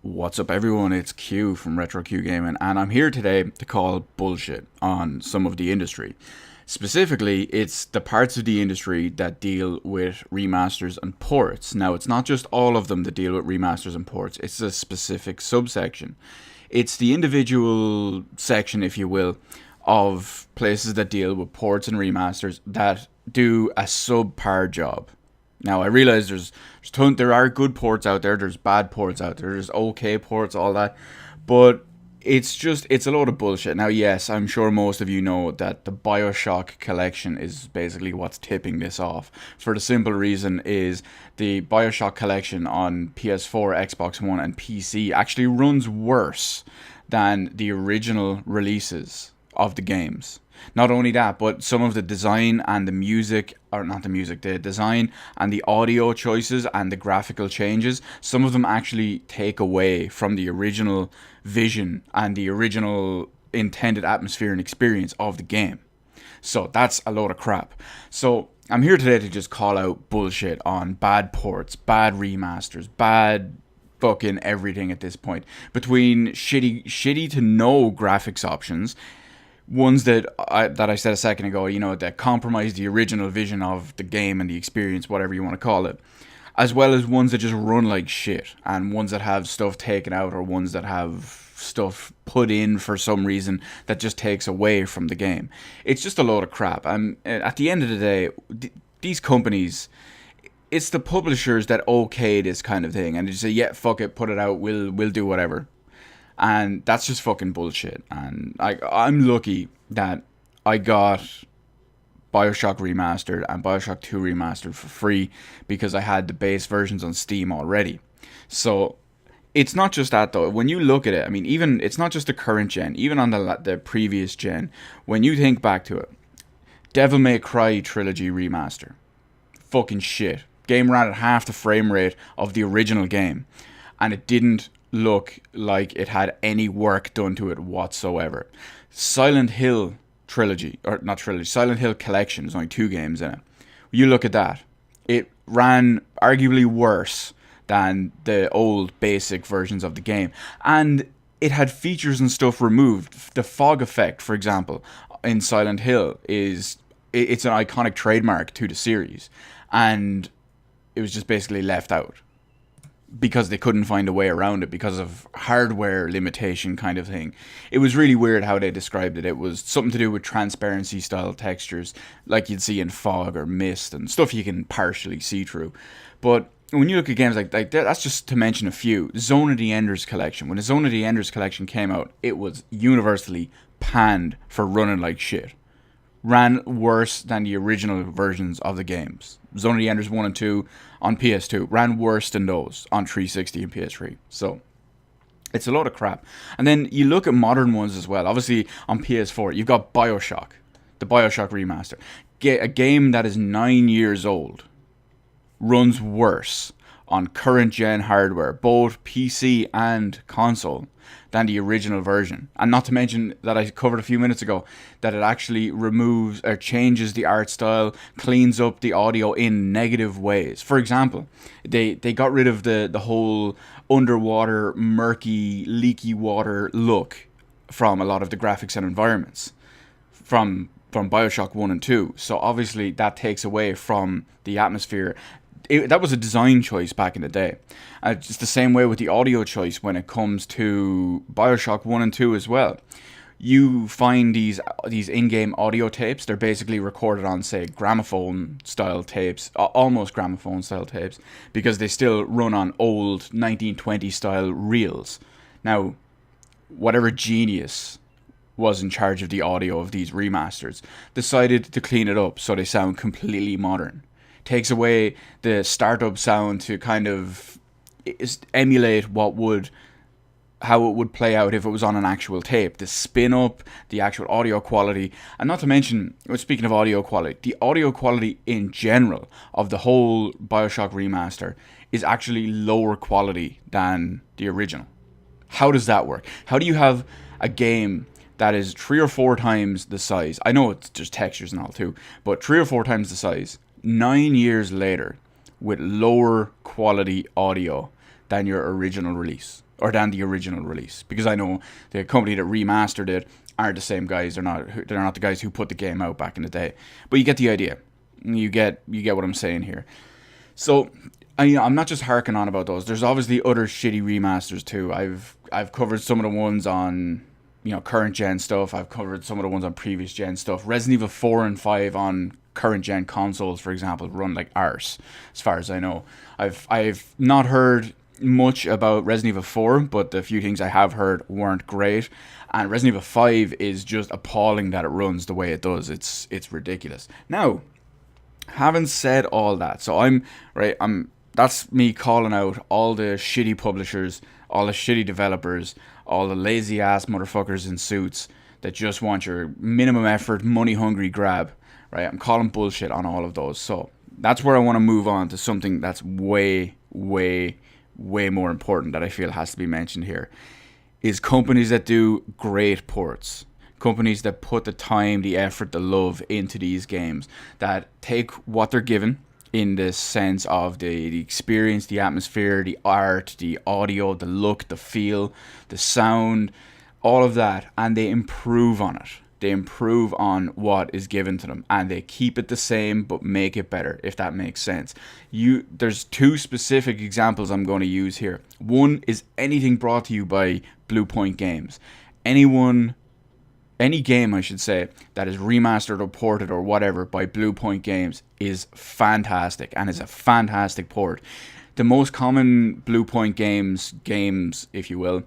What's up, everyone? It's Q from Retro Q Gaming, and I'm here today to call bullshit on some of the industry. Specifically, it's the parts of the industry that deal with remasters and ports. Now, it's not just all of them that deal with remasters and ports, it's a specific subsection. It's the individual section, if you will, of places that deal with ports and remasters that do a subpar job. Now I realize there are good ports out there, there's bad ports out there, there's okay ports, all that, but it's a load of bullshit. Now yes, I'm sure most of you know that the Bioshock Collection is basically what's tipping this off. For the simple reason is the Bioshock Collection on PS4, Xbox One, and PC actually runs worse than the original releases of the games. Not only that, but some of the design and the music, or not the music, the design and the audio choices and the graphical changes, some of them actually take away from the original vision and the original intended atmosphere and experience of the game. So that's a load of crap. So I'm here today to just call out bullshit on bad ports, bad remasters, bad fucking everything at this point. Between shitty to no graphics options, ones that I said a second ago, that compromise the original vision of the game and the experience, whatever you want to call it, as well as ones that just run like shit, and ones that have stuff taken out, or ones that have stuff put in for some reason that just takes away from the game. It's just a load of crap. And at the end of the day, these companies, it's the publishers that okay this kind of thing, and they just say, yeah, fuck it, put it out, we'll do whatever. And that's just fucking bullshit. And I'm lucky that I got Bioshock Remastered and Bioshock 2 Remastered for free because I had the base versions on Steam already. So it's not just that though. When you look at it, I mean, even it's not just the current gen, even on the previous gen, when you think back to it, Devil May Cry Trilogy Remaster, fucking shit. Game ran at half the frame rate of the original game, and it didn't look like it had any work done to it whatsoever. Silent Hill Trilogy, or not Trilogy, Silent Hill Collection, there's only 2 games in it. You look at that, it ran arguably worse than the old basic versions of the game, and it had features and stuff removed. The fog effect, for example, in Silent Hill it's an iconic trademark to the series, and it was just basically left out because they couldn't find a way around it because of hardware limitation kind of thing. It was really weird how they described it. It was something to do with transparency style textures like you'd see in fog or mist and stuff you can partially see through. But when you look at games like that, that's just to mention a few. Zone of the Enders Collection. When the Zone of the Enders Collection came out, it was universally panned for running like shit. Ran worse than the original versions of the games. Zone of the Enders 1 and 2 on PS2 ran worse than those on 360 and PS3. So it's a load of crap. And then you look at modern ones as well. Obviously on PS4 you've got Bioshock, the Bioshock Remaster. A game that is 9 years old runs worse on current gen hardware, both PC and console, than the original version. And not to mention that I covered a few minutes ago that it actually removes or changes the art style, cleans up the audio in negative ways. For example, they got rid of the whole underwater, murky, leaky water look from a lot of the graphics and environments from Bioshock 1 and 2. So obviously that takes away from the atmosphere. That was a design choice back in the day. It's the same way with the audio choice when it comes to Bioshock 1 and 2 as well. You find these in-game audio tapes. They're basically recorded on, say, gramophone style tapes, almost gramophone style tapes, because they still run on old 1920 style reels. Now, whatever genius was in charge of the audio of these remasters decided to clean it up so they sound completely modern. Takes away the startup sound to kind of emulate how it would play out if it was on an actual tape. The spin up, the actual audio quality, and not to mention, speaking of audio quality, the audio quality in general of the whole Bioshock remaster is actually lower quality than the original. How does that work? How do you have a game that is 3 or 4 times the size? I know it's just textures and all too, but 3 or 4 times the size, 9 years later, with lower quality audio than your original release, or than the original release, because I know the company that remastered it aren't the same guys. They're not the guys who put the game out back in the day. But you get the idea. You get what I'm saying here. So I'm not just harking on about those. There's obviously other shitty remasters too. I've covered some of the ones on current gen stuff. I've covered some of the ones on previous gen stuff. Resident Evil 4 and 5 on current gen consoles, for example, run like arse, as far as I know. I've not heard much about Resident Evil 4, but the few things I have heard weren't great. And Resident Evil 5 is just appalling that it runs the way it does. It's ridiculous. Now, having said all that, so that's me calling out all the shitty publishers, all the shitty developers, all the lazy ass motherfuckers in suits that just want your minimum effort, money hungry grab, right? I'm calling bullshit on all of those. So that's where I want to move on to something that's way, way, way more important that I feel has to be mentioned here, is companies that do great ports. Companies that put the time, the effort, the love into these games, that take what they're given in the sense of the experience, the atmosphere, the art, the audio, the look, the feel, the sound, all of that, and they improve on it. They improve on what is given to them, and they keep it the same but make it better, if that makes sense. There's two specific examples I'm going to use here. One is anything brought to you by Bluepoint Games. Any game, I should say, that is remastered or ported or whatever by Bluepoint Games is fantastic, and is a fantastic port. The most common Bluepoint games, if you will,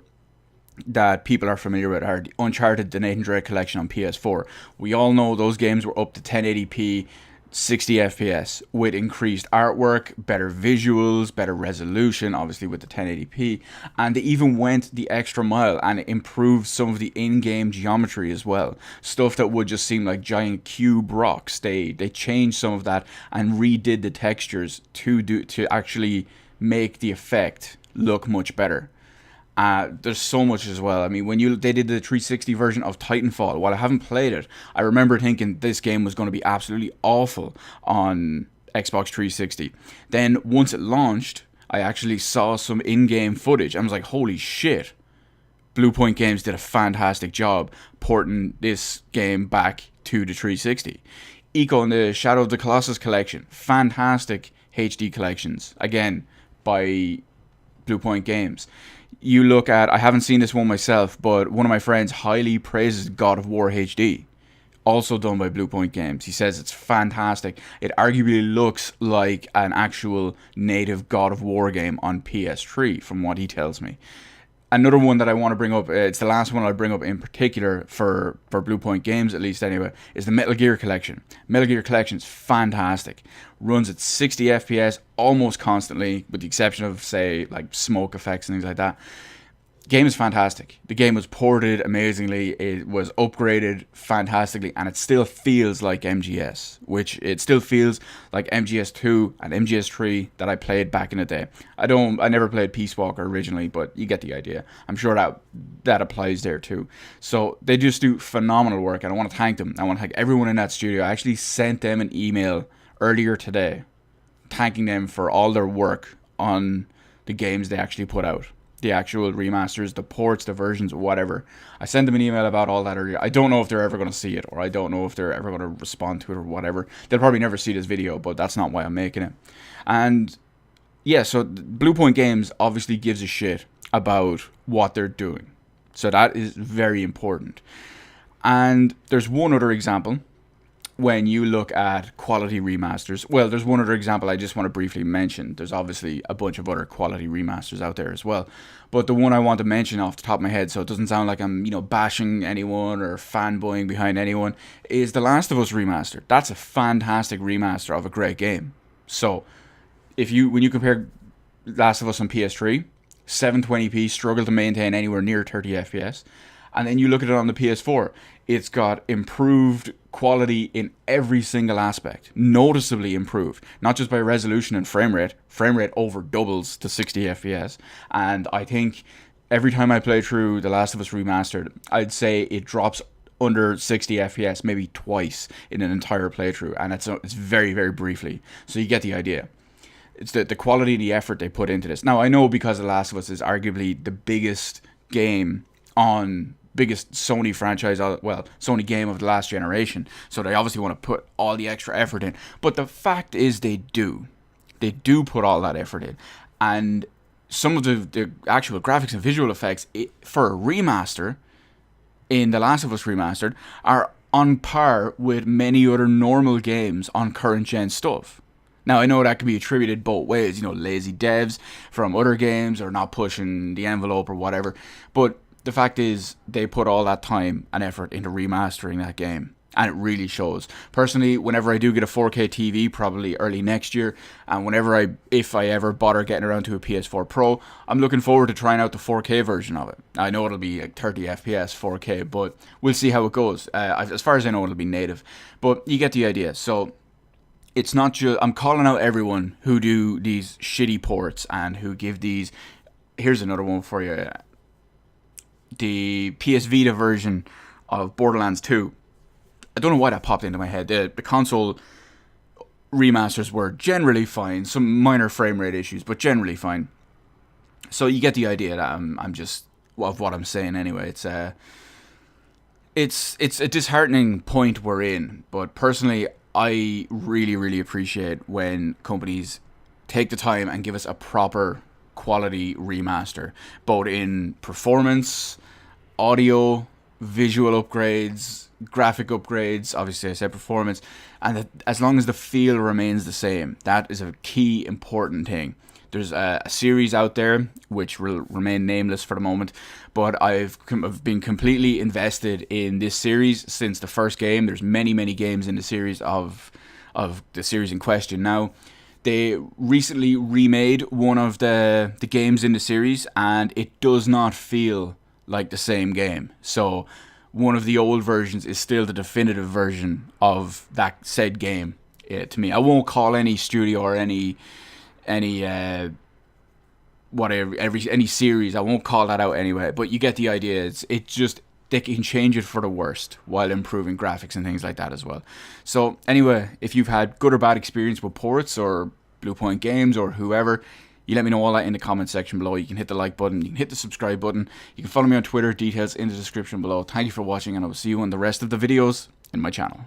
that people are familiar with are the Uncharted, the Nathan Drake Collection on PS4. We all know those games were up to 1080p, 60 FPS, with increased artwork, better visuals, better resolution, obviously with the 1080p, and they even went the extra mile and improved some of the in-game geometry as well. Stuff that would just seem like giant cube rocks. They changed some of that and redid the textures to actually make the effect look much better. There's so much as well. I mean, when they did the 360 version of Titanfall, while I haven't played it, I remember thinking this game was going to be absolutely awful on Xbox 360. Then once it launched, I actually saw some in-game footage. I was like, holy shit. Bluepoint Games did a fantastic job porting this game back to the 360. Eco and the Shadow of the Colossus collection, fantastic HD collections, again, by Bluepoint Games. You look at, I haven't seen this one myself, but one of my friends highly praises God of War HD, also done by Bluepoint Games. He says it's fantastic. It arguably looks like an actual native God of War game on PS3, from what he tells me. Another one that I want to bring up, it's the last one I'll bring up in particular for Bluepoint Games, at least anyway, is the Metal Gear Collection. Metal Gear Collection is fantastic. Runs at 60 FPS almost constantly, with the exception of, say, like smoke effects and things like that. Game is fantastic. The game was ported amazingly. It was upgraded fantastically, and it still feels like MGS, which it still feels like MGS2 and MGS3 that I played back in the day. I never played Peace Walker originally, but you get the idea. I'm sure that applies there too. So they just do phenomenal work, and I want to thank them. I want to thank everyone in that studio. I actually sent them an email earlier today thanking them for all their work on the games they actually put out. The actual remasters, the ports, the versions, whatever. I sent them an email about all that earlier. I don't know if they're ever going to see it, or I don't know if they're ever going to respond to it or whatever. They'll probably never see this video, but that's not why I'm making it. And yeah, so Bluepoint Games obviously gives a shit about what they're doing. So that is very important. And there's one other example. When you look at quality remasters, well, there's one other example I just want to briefly mention. There's obviously a bunch of other quality remasters out there as well. But the one I want to mention off the top of my head, so it doesn't sound like I'm, bashing anyone or fanboying behind anyone, is the Last of Us Remastered. That's a fantastic remaster of a great game. So, when you compare Last of Us on PS3, 720p, struggle to maintain anywhere near 30 FPS. And then you look at it on the PS4, it's got improved quality in every single aspect, noticeably improved, not just by resolution and frame rate over doubles to 60 FPS, and I think every time I play through The Last of Us Remastered, I'd say it drops under 60 FPS maybe twice in an entire playthrough, and it's very, very briefly, so you get the idea. It's the quality and the effort they put into this. Now, I know because The Last of Us is arguably the biggest game on biggest Sony franchise, well, Sony game of the last generation. So they obviously want to put all the extra effort in. But the fact is they do. They do put all that effort in. And some of the actual graphics and visual effects for a remaster in The Last of Us Remastered are on par with many other normal games on current gen stuff. Now, I know that can be attributed both ways, lazy devs from other games or not pushing the envelope or whatever. But the fact is, they put all that time and effort into remastering that game. And it really shows. Personally, whenever I do get a 4K TV, probably early next year, and if I ever bother getting around to a PS4 Pro, I'm looking forward to trying out the 4K version of it. I know it'll be like 30 FPS 4K, but we'll see how it goes. As far as I know, it'll be native. But you get the idea. So it's not just, I'm calling out everyone who do these shitty ports and who give these. Here's another one for you. The PS Vita version of Borderlands 2. I don't know why that popped into my head. The console remasters were generally fine. Some minor frame rate issues, but generally fine. So you get the idea that I'm just of what I'm saying anyway. It's a disheartening point we're in, but personally, I really, really appreciate when companies take the time and give us a proper quality remaster, both in performance, audio, visual upgrades, graphic upgrades. Obviously, I said performance, and as long as the feel remains the same, that is a key important thing. There's a series out there which will remain nameless for the moment, but I've been completely invested in this series since the first game. There's many games in the series of the series in question now. They recently remade one of the games in the series, and it does not feel like the same game. So one of the old versions is still the definitive version of that said game to me. I won't call any studio or any series. I won't call that out anyway. But you get the idea. It just they can change it for the worst while improving graphics and things like that as well. So anyway, if you've had good or bad experience with ports or Bluepoint Games or whoever, you let me know all that in the comment section below. You can hit the like button, you can hit the subscribe button, you can follow me on Twitter, details in the description below. Thank you for watching, and I will see you in the rest of the videos in my channel.